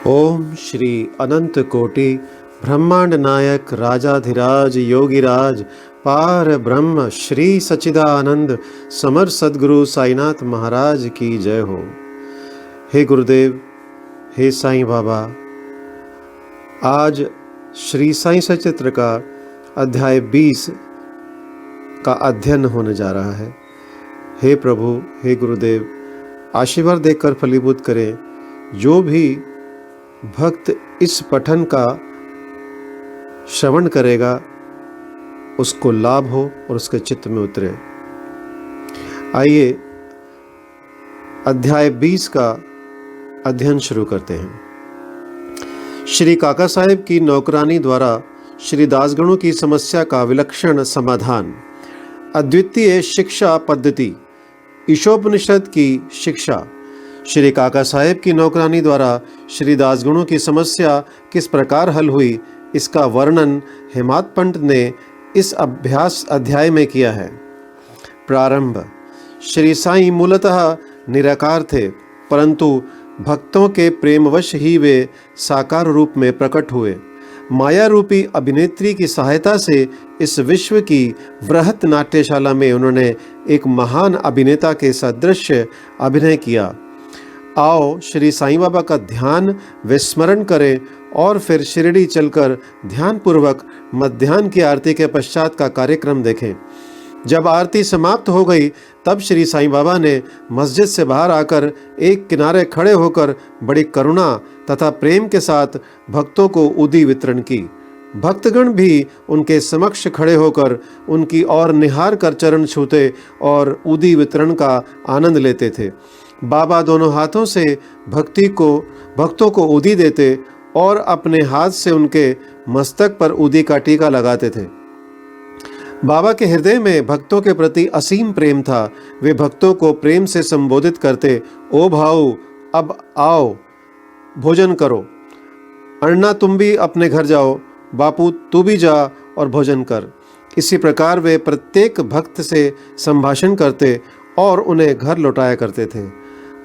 ओम श्री अनंत कोटि ब्रह्मांड नायक राजाधिराज योगिराज पार ब्रह्म श्री सच्चिदानंद समर सद्गुरु साईनाथ महाराज की जय हो। हे गुरुदेव, हे साईं बाबा, आज श्री साईं सचित्र का अध्याय 20 का अध्ययन होने जा रहा है। हे प्रभु, हे गुरुदेव, आशीर्वाद देकर फलीभूत करें। जो भी भक्त इस पठन का श्रवण करेगा उसको लाभ हो और उसके चित्त में उतरे। आइए अध्याय 20 का अध्ययन शुरू करते हैं। श्री काका साहेब की नौकरानी द्वारा श्री दासगणों की समस्या का विलक्षण समाधान। अद्वितीय शिक्षा पद्धति, ईशोपनिषद की शिक्षा। श्री काका साहेब की नौकरानी द्वारा श्री दासगणों की समस्या किस प्रकार हल हुई, इसका वर्णन हेमाद पंत ने इस अभ्यास अध्याय में किया है। प्रारंभ। श्री साईं मूलतः निराकार थे, परंतु भक्तों के प्रेमवश ही वे साकार रूप में प्रकट हुए। माया रूपी अभिनेत्री की सहायता से इस विश्व की वृहत नाट्यशाला में उन्होंने एक महान अभिनेता के सदृश अभिनय किया। आओ श्री साईं बाबा का ध्यान विस्मरण करें और फिर शिरडी चलकर ध्यानपूर्वक मध्याह्न की आरती के पश्चात का कार्यक्रम देखें। जब आरती समाप्त हो गई तब श्री साईं बाबा ने मस्जिद से बाहर आकर एक किनारे खड़े होकर बड़ी करुणा तथा प्रेम के साथ भक्तों को उदी वितरण की। भक्तगण भी उनके समक्ष खड़े होकर उनकी ओर निहार कर चरण छूते और उदी वितरण का आनंद लेते थे। बाबा दोनों हाथों से भक्तों को उदी देते और अपने हाथ से उनके मस्तक पर उदी का टीका लगाते थे। बाबा के हृदय में भक्तों के प्रति असीम प्रेम था। वे भक्तों को प्रेम से संबोधित करते, ओ भाऊ, अब आओ, भोजन करो। अन्ना, तुम भी अपने घर जाओ। बापू, तू भी जा और भोजन कर। इसी प्रकार वे प्रत्येक भक्त से संभाषण करते और उन्हें घर लौटाया करते थे।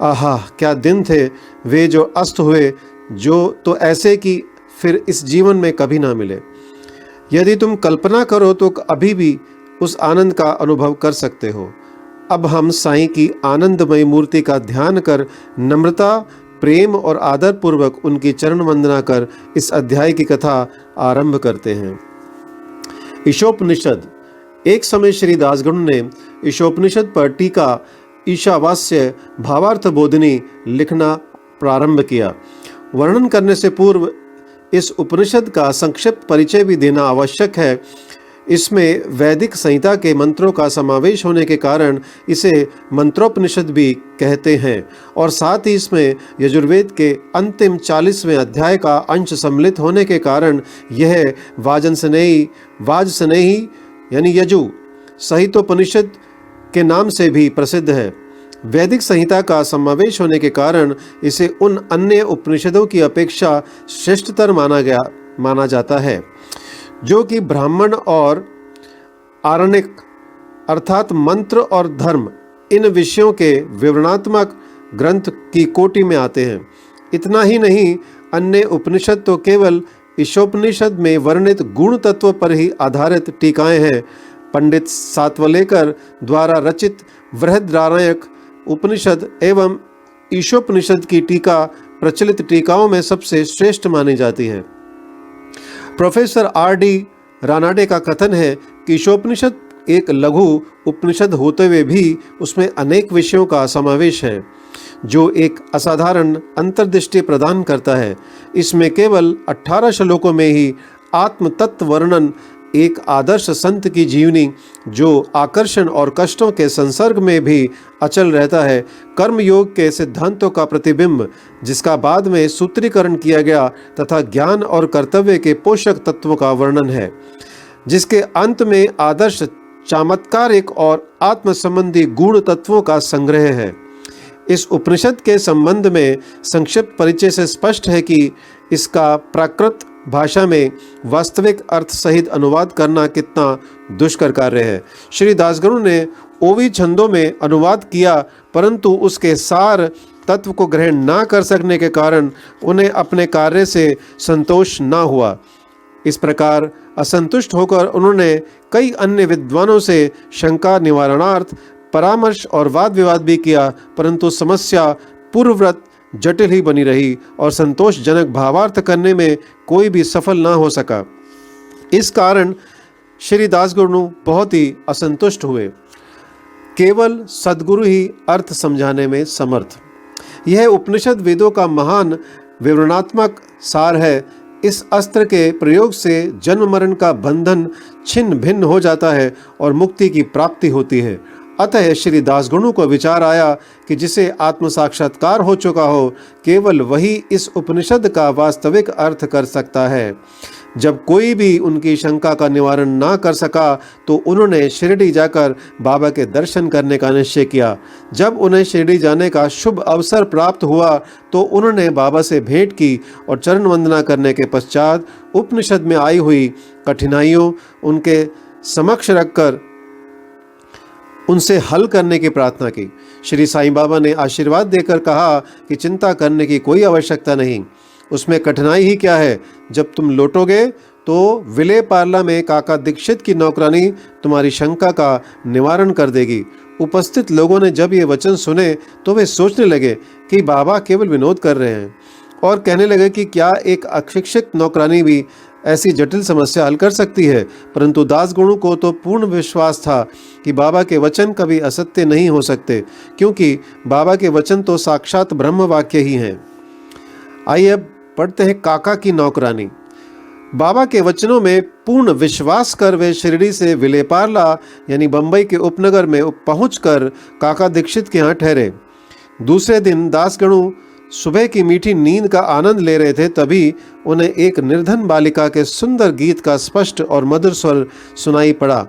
आहा, क्या दिन थे वे जो अस्त हुए, जो तो ऐसे कि फिर इस जीवन में कभी ना मिले। यदि तुम कल्पना करो तो अभी भी उस आनंद का अनुभव कर सकते हो। अब हम साईं की आनंदमयी मूर्ति का ध्यान कर नम्रता, प्रेम और आदर पूर्वक उनकी चरण वंदना कर इस अध्याय की कथा आरंभ करते हैं। ईशोपनिषद। एक समय श्री दासगणों ने ईशोपनिषद पर टीका ईशावास्य भावार्थ बोधिनी लिखना प्रारंभ किया। वर्णन करने से पूर्व इस उपनिषद का संक्षिप्त परिचय भी देना आवश्यक है। इसमें वैदिक संहिता के मंत्रों का समावेश होने के कारण इसे मंत्रोपनिषद भी कहते हैं और साथ ही इसमें यजुर्वेद के अंतिम 40वें अध्याय का अंश सम्मिलित होने के कारण यह वाजसनेयी यानी यजु सहितोपनिषद के नाम से भी प्रसिद्ध है। वैदिक संहिता का समावेश होने के कारण इसे उन अन्य उपनिषदों की अपेक्षा श्रेष्ठतर माना जाता है, जो कि ब्राह्मण और आरण्यक अर्थात मंत्र और धर्म इन विषयों के विवरणात्मक ग्रंथ की कोटि में आते हैं। इतना ही नहीं, अन्य उपनिषद तो केवल ईशोपनिषद में वर्णित गुण तत्व पर ही आधारित टीकाएं हैं। पंडित सातवलेकर द्वारा रचित बृहदारण्यक उपनिषद एवं ईशोपनिषद की टीका प्रचलित टीकाओं में सबसे श्रेष्ठ मानी जाती है। Professor R.D. रानाडे का कथन है कि ईशोपनिषद एक लघु उपनिषद होते हुए भी उसमें अनेक विषयों का समावेश है, जो एक असाधारण अंतर्दृष्टि प्रदान करता है। इसमें केवल 18 श्लोकों में ही आत्म तत्व वर्णन, एक आदर्श संत की जीवनी जो आकर्षण और कष्टों के संसर्ग में भी अचल रहता है, कर्म योग के सिद्धांतों का प्रतिबिंब जिसका बाद में सूत्रीकरण किया गया, तथा ज्ञान और कर्तव्य के पोषक तत्वों का वर्णन है, जिसके अंत में आदर्श, चमत्कारिक और आत्म संबंधी गुण तत्वों का संग्रह है। इस उपनिषद के संबंध में संक्षिप्त परिचय से स्पष्ट है कि इसका प्राकृत भाषा में वास्तविक अर्थ सहित अनुवाद करना कितना दुष्कर कार्य है। श्री दासगणों ने ओवी छंदों में अनुवाद किया, परंतु उसके सार तत्व को ग्रहण ना कर सकने के कारण उन्हें अपने कार्य से संतोष ना हुआ। इस प्रकार असंतुष्ट होकर उन्होंने कई अन्य विद्वानों से शंका निवारणार्थ परामर्श और वाद विवाद भी किया, परंतु समस्या पूर्ववत जटिल ही बनी रही और संतोषजनक भावार्थ करने में कोई भी सफल ना हो सका। इस कारण श्री दासगुरु बहुत ही असंतुष्ट हुए। केवल सद्गुरु ही अर्थ समझाने में समर्थ। यह उपनिषद वेदों का महान विवरणात्मक सार है। इस अस्त्र के प्रयोग से जन्म मरण का बंधन छिन्न भिन्न हो जाता है और मुक्ति की प्राप्ति होती है। अतः श्री दासगुरु को विचार आया कि जिसे आत्म साक्षात्कार हो चुका हो, केवल वही इस उपनिषद का वास्तविक अर्थ कर सकता है। जब कोई भी उनकी शंका का निवारण ना कर सका तो उन्होंने शिरडी जाकर बाबा के दर्शन करने का निश्चय किया। जब उन्हें शिरडी जाने का शुभ अवसर प्राप्त हुआ तो उन्होंने बाबा से भेंट की और चरण वंदना करने के पश्चात उपनिषद में आई हुई कठिनाइयों उनके समक्ष रखकर उनसे हल करने की प्रार्थना की। श्री साईं बाबा ने आशीर्वाद देकर कहा कि चिंता करने की कोई आवश्यकता नहीं, उसमें कठिनाई ही क्या है। जब तुम लौटोगे तो विले पार्ला में काका दीक्षित की नौकरानी तुम्हारी शंका का निवारण कर देगी। उपस्थित लोगों ने जब ये वचन सुने तो वे सोचने लगे कि बाबा केवल विनोद कर रहे हैं और कहने लगे कि क्या एक अशिक्षित नौकरानी भी ऐसी जटिल समस्या हल कर सकती है। परंतु दासगुरु को तो पूर्ण विश्वास था कि बाबा के वचन कभी असत्य नहीं हो सकते, क्योंकि बाबा के वचन तो साक्षात ब्रह्म वाक्य ही हैं। आइए अब पढ़ते हैं काका की नौकरानी। बाबा के वचनों में पूर्ण विश्वास कर वे शिरडी से विलेपार्ला यानी बंबई के उपनगर में पहुंचकर काका दीक्षित के यहाँ ठहरे। दूसरे दिन दासगणु सुबह की मीठी नींद का आनंद ले रहे थे, तभी उन्हें एक निर्धन बालिका के सुंदर गीत का स्पष्ट और मधुर स्वर सुनाई पड़ा।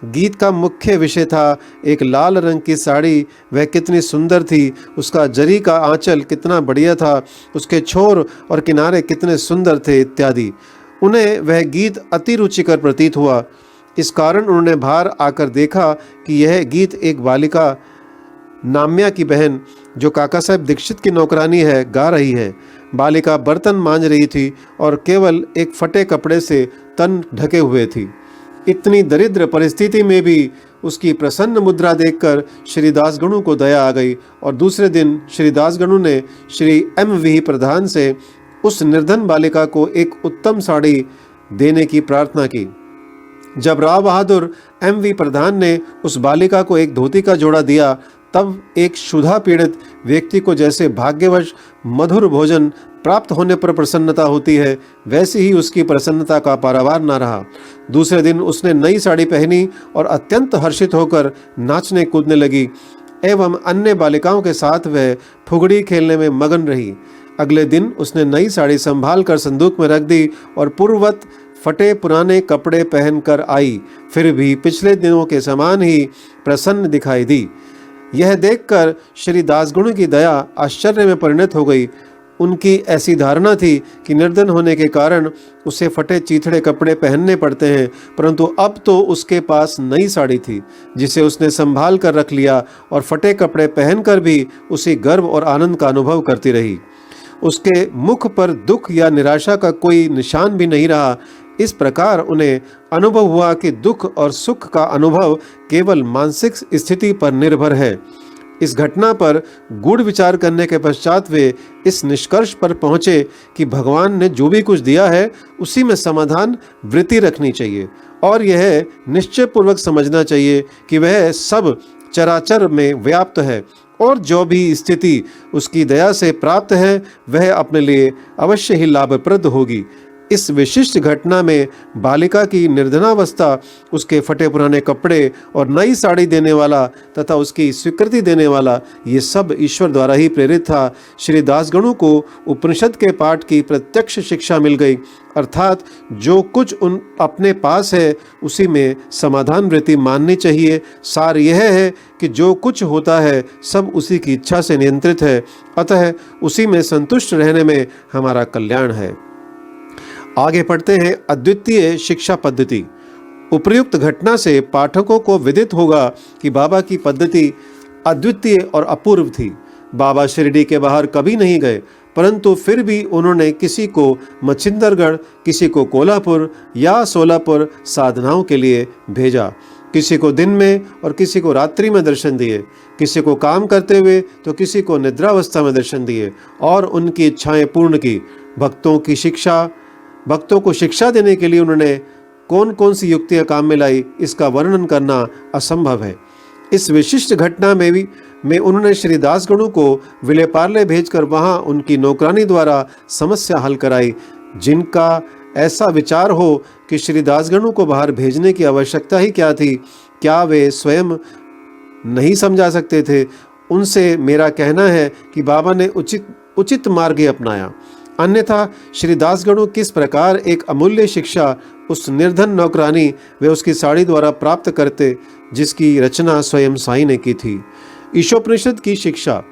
गीत का मुख्य विषय था एक लाल रंग की साड़ी, वह कितनी सुंदर थी, उसका जरी का आंचल कितना बढ़िया था, उसके छोर और किनारे कितने सुंदर थे इत्यादि। उन्हें वह गीत अति रुचिकर प्रतीत हुआ। इस कारण उन्होंने बाहर आकर देखा कि यह गीत एक बालिका नाम्या की बहन, जो काका साहब दीक्षित की नौकरानी है, गा रही है। बालिका बर्तन मांज रही थी और केवल एक फटे कपड़े से तन ढके हुए थी। इतनी दरिद्र परिस्थिति में भी उसकी प्रसन्न मुद्रा देखकर श्री दासगणु को दया आ गई और दूसरे दिन श्री दासगणु ने श्री M.V. प्रधान से उस निर्धन बालिका को एक उत्तम साड़ी देने की प्रार्थना की। जब राव बहादुर M.V. प्रधान ने उस बालिका को एक धोती का जोड़ा दिया, तब एक क्षुधा पीड़ित व्यक्ति को जैसे भाग्यवश मधुर भोजन प्राप्त होने पर प्रसन्नता होती है, वैसी ही उसकी प्रसन्नता का पारावार न रहा। दूसरे दिन उसने नई साड़ी पहनी और अत्यंत हर्षित होकर नाचने कूदने लगी एवं अन्य बालिकाओं के साथ वह फुगड़ी खेलने में मगन रही। अगले दिन उसने नई साड़ी संभाल कर संदूक में रख दी और पूर्ववत फटे पुराने कपड़े पहनकर आई, फिर भी पिछले दिनों के समान ही प्रसन्न दिखाई दी। यह देखकर श्री दासगणु की दया आश्चर्य में परिणत हो गई। उनकी ऐसी धारणा थी कि निर्धन होने के कारण उसे फटे चीथड़े कपड़े पहनने पड़ते हैं, परंतु अब तो उसके पास नई साड़ी थी जिसे उसने संभाल कर रख लिया और फटे कपड़े पहनकर भी उसी गर्व और आनंद का अनुभव करती रही। उसके मुख पर दुख या निराशा का कोई निशान भी नहीं रहा। इस प्रकार उन्हें अनुभव हुआ कि दुख और सुख का अनुभव केवल मानसिक स्थिति पर निर्भर है। इस घटना पर गूढ़ विचार करने के पश्चात वे इस निष्कर्ष पर पहुंचे कि भगवान ने जो भी कुछ दिया है उसी में समाधान वृत्ति रखनी चाहिए और यह निश्चय पूर्वक समझना चाहिए कि वह सब चराचर में व्याप्त है और जो भी स्थिति उसकी दया से प्राप्त है वह अपने लिए अवश्य ही लाभप्रद होगी। इस विशिष्ट घटना में बालिका की निर्धनावस्था, उसके फटे पुराने कपड़े और नई साड़ी देने वाला तथा उसकी स्वीकृति देने वाला, ये सब ईश्वर द्वारा ही प्रेरित था। श्री दासगणु को उपनिषद के पाठ की प्रत्यक्ष शिक्षा मिल गई, अर्थात जो कुछ उन अपने पास है उसी में समाधान वृत्ति माननी चाहिए। सार यह है कि जो कुछ होता है सब उसी की इच्छा से नियंत्रित है, अतः उसी में संतुष्ट रहने में हमारा कल्याण है। आगे पढ़ते हैं अद्वितीय शिक्षा पद्धति। उपर्युक्त घटना से पाठकों को विदित होगा कि बाबा की पद्धति अद्वितीय और अपूर्व थी। बाबा शिरडी के बाहर कभी नहीं गए, परंतु फिर भी उन्होंने किसी को मच्छिंदरगढ़, किसी को कोल्हापुर या सोलापुर साधनाओं के लिए भेजा। किसी को दिन में और किसी को रात्रि में दर्शन दिए, किसी को काम करते हुए तो किसी को निद्रावस्था में दर्शन दिए और उनकी इच्छाएं पूर्ण की। भक्तों को शिक्षा देने के लिए उन्होंने कौन कौन सी युक्तियां काम में लाई, इसका वर्णन करना असंभव है। इस विशिष्ट घटना में उन्होंने श्री दासगणों को विलेपार्ले भेजकर वहां उनकी नौकरानी द्वारा समस्या हल कराई। जिनका ऐसा विचार हो कि श्री दासगणों को बाहर भेजने की आवश्यकता ही क्या थी, क्या वे स्वयं नहीं समझा सकते थे? उनसे मेरा कहना है कि बाबा ने उचित मार्ग ही अपनाया, अन्यथा श्री दासगणों किस प्रकार एक अमूल्य शिक्षा उस निर्धन नौकरानी व उसकी साड़ी द्वारा प्राप्त करते, जिसकी रचना स्वयं साईं ने की थी। ईशोपनिषद की शिक्षा।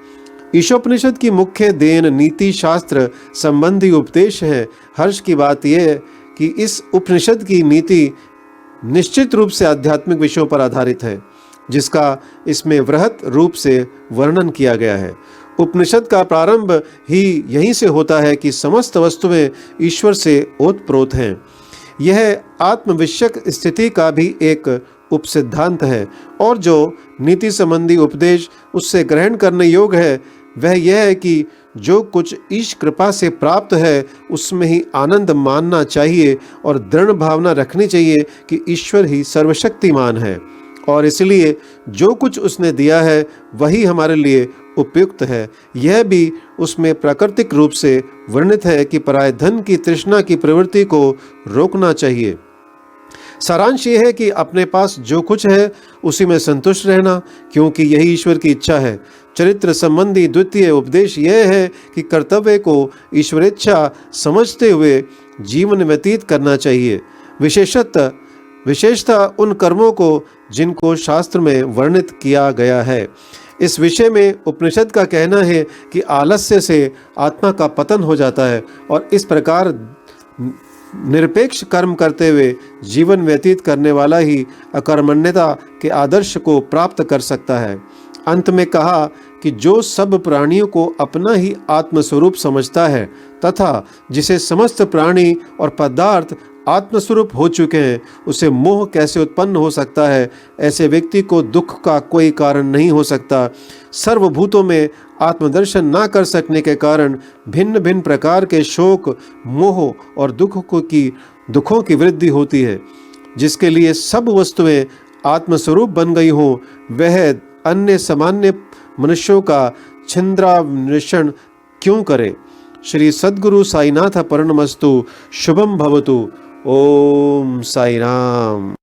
ईशोपनिषद की मुख्य देन नीति शास्त्र संबंधी उपदेश है। हर्ष की बात यह है कि इस उपनिषद की नीति निश्चित रूप से आध्यात्मिक विषयों पर आधारित है, जिसका इसमें वृहत रूप से वर्णन किया गया है। उपनिषद का प्रारंभ ही यहीं से होता है कि समस्त वस्तुएं ईश्वर से ओतप्रोत हैं। यह आत्मविषयक स्थिति का भी एक उपसिद्धांत है, और जो नीति संबंधी उपदेश उससे ग्रहण करने योग्य है वह यह है कि जो कुछ ईश कृपा से प्राप्त है उसमें ही आनंद मानना चाहिए और दृढ़ भावना रखनी चाहिए कि ईश्वर ही सर्वशक्तिमान है, और इसलिए जो कुछ उसने दिया है वही हमारे लिए उपयुक्त है। यह भी उसमें प्राकृतिक रूप से वर्णित है कि पराय धन की तृष्णा की प्रवृत्ति को रोकना चाहिए। सारांश यह है कि अपने पास जो कुछ है उसी में संतुष्ट रहना, क्योंकि यही ईश्वर की इच्छा है। चरित्र संबंधी द्वितीय उपदेश यह है कि कर्तव्य को ईश्वरेच्छा समझते हुए जीवन व्यतीत करना चाहिए, विशेषतः उन कर्मों को जिनको शास्त्र में वर्णित किया गया है। इस विषय में उपनिषद का कहना है कि आलस्य से आत्मा का पतन हो जाता है और इस प्रकार निरपेक्ष कर्म करते हुए जीवन व्यतीत करने वाला ही अकर्मण्यता के आदर्श को प्राप्त कर सकता है। अंत में कहा कि जो सब प्राणियों को अपना ही आत्मस्वरूप समझता है तथा जिसे समस्त प्राणी और पदार्थ आत्मस्वरूप हो चुके हैं, उसे मोह कैसे उत्पन्न हो सकता है? ऐसे व्यक्ति को दुख का कोई कारण नहीं हो सकता। सर्वभूतों में आत्मदर्शन ना कर सकने के कारण भिन्न भिन्न प्रकार के शोक, मोह और दुखों की वृद्धि होती है। जिसके लिए सब वस्तुएं आत्मस्वरूप बन गई हो, वह अन्य सामान्य मनुष्यों का छिंद्रान्वेषण क्यों करे? श्री सद्गुरु साईनाथ प्रणमस्तु। शुभम भवतु। ओम साई राम।